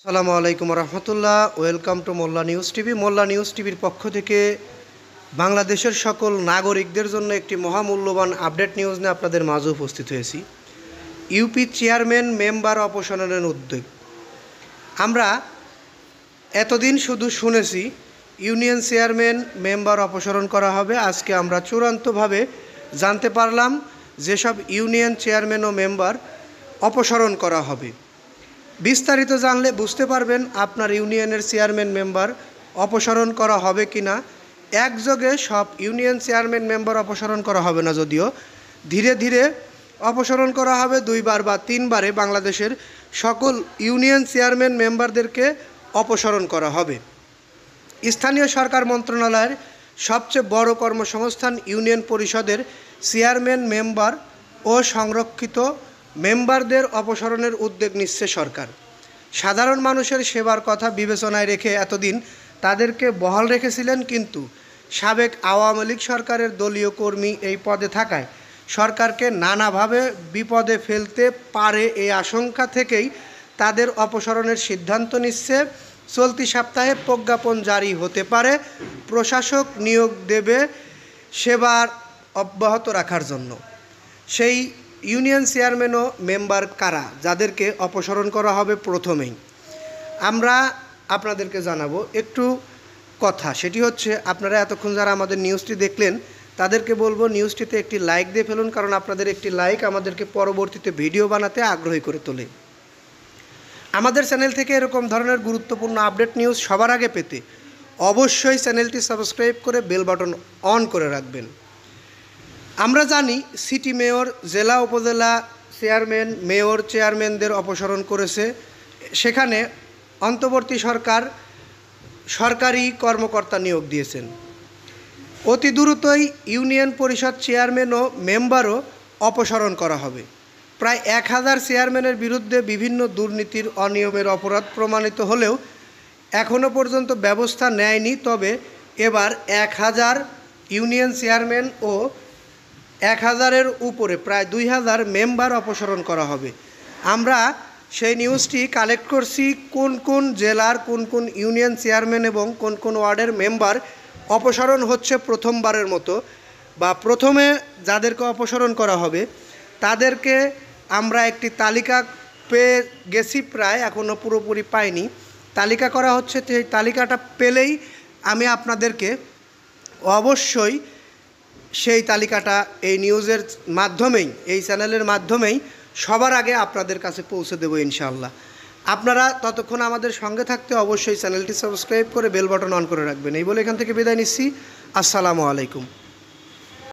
আসসালামু আলাইকুম রহমতুল্লাহ। Welcome to Molla news TV. Molla news টিভির পক্ষ থেকে বাংলাদেশের সকল নাগরিকদের জন্য একটি মহামূল্যবান আপডেট নিউজ নিয়ে আপনাদের মাঝে উপস্থিত হয়েছি। ইউপি চেয়ারম্যান মেম্বার অপসারণের উদ্যোগ। আমরা এতদিন শুধু শুনেছি ইউনিয়ন চেয়ারম্যান মেম্বার অপসারণ করা হবে। আজকে আমরা চূড়ান্তভাবে জানতে পারলাম যেসব ইউনিয়ন চেয়ারম্যান ও মেম্বার অপসারণ করা হবে। বিস্তারিত জানলে বুঝতে পারবেন আপনার ইউনিয়নের চেয়ারম্যান মেম্বার অপসারণ করা হবে কি না। একযোগে সব ইউনিয়ন চেয়ারম্যান মেম্বার অপসারণ করা হবে না, যদিও ধীরে ধীরে অপসারণ করা হবে। 2 বার বা 3 বারে বাংলাদেশের সকল ইউনিয়ন চেয়ারম্যান মেম্বারদেরকে অপসারণ করা হবে। স্থানীয় সরকার মন্ত্রণালয়ের সবচেয়ে বড় কর্মসংস্থান ইউনিয়ন পরিষদের চেয়ারম্যান মেম্বার ও সংরক্ষিত মেম্বারদের অপসারণের উদ্যোগ নিচ্ছে সরকার। সাধারণ মানুষের সেবার কথা বিবেচনায় রেখে এতদিন তাদেরকে বহাল রেখেছিলেন, কিন্তু সাবেক আওয়ামী লীগ সরকারের দলীয় কর্মী এই পদে থাকায় সরকারকে নানাভাবে বিপদে ফেলতে পারে এই আশঙ্কা থেকেই তাদের অপসারণের সিদ্ধান্ত নিচ্ছে। চলতি সপ্তাহে প্রজ্ঞাপন জারি হতে পারে প্রশাসক নিয়োগ দেবে সেবার অব্যাহত রাখার জন্য। সেই ইউনিয়ন চেয়ারম্যান ও মেম্বার কারা, যাদেরকে অপসারণ করা হবে প্রথমেই আমরা আপনাদেরকে জানাবো একটু কথা। সেটি হচ্ছে, আপনারা এতক্ষণ যারা আমাদের নিউজটি দেখলেন তাদেরকে বলবো নিউজটিতে একটি লাইক দিয়ে ফেলুন, কারণ আপনাদের একটি লাইক আমাদেরকে পরবর্তীতে ভিডিও বানাতে আগ্রহী করে তোলে। আমাদের চ্যানেল থেকে এরকম ধরনের গুরুত্বপূর্ণ আপডেট নিউজ সবার আগে পেতে অবশ্যই চ্যানেলটি সাবস্ক্রাইব করে বেল বাটন অন করে রাখবেন। আমরা জানি সিটি মেয়র, জেলা উপজেলা চেয়ারম্যান, মেয়র চেয়ারম্যানদের অপসারণ করেছে। সেখানে অন্তর্বর্তী সরকার সরকারি কর্মকর্তা নিয়োগ দিয়েছেন। অতি দ্রুতই ইউনিয়ন পরিষদ চেয়ারম্যান ও মেম্বারও অপসারণ করা হবে। প্রায় 1000 চেয়ারম্যানের বিরুদ্ধে বিভিন্ন দুর্নীতির অনিয়মের অপরাধ প্রমাণিত হলেও এখনও পর্যন্ত ব্যবস্থা নেয়নি। তবে এবার 1000 ইউনিয়ন চেয়ারম্যান ও 1000-এর উপরে প্রায় 2000 মেম্বার অপসারণ করা হবে। আমরা সেই নিউজটি কালেক্ট করছি, কোন কোন জেলার কোন কোন ইউনিয়ন চেয়ারম্যান এবং কোন কোন ওয়ার্ডের মেম্বার অপসারণ হচ্ছে প্রথমবারের মতো, বা প্রথমে যাদেরকে অপসারণ করা হবে তাদেরকে আমরা একটি তালিকা পেয়ে গেছি, প্রায় এখনও পুরোপুরি পাইনি। তালিকা করা হচ্ছে, সেই তালিকাটা পেলেই আমি আপনাদেরকে অবশ্যই সেই তালিকাটা এই নিউজের মাধ্যমেই, এই চ্যানেলের মাধ্যমেই সবার আগে আপনাদের কাছে পৌঁছে দেবো ইনশাআল্লাহ। আপনারা ততক্ষণ আমাদের সঙ্গে থাকতে অবশ্যই চ্যানেলটি সাবস্ক্রাইব করে বেল বাটন অন করে রাখবেন। এই বলে এখান থেকে বিদায় নিচ্ছি। আসসালামু আলাইকুম।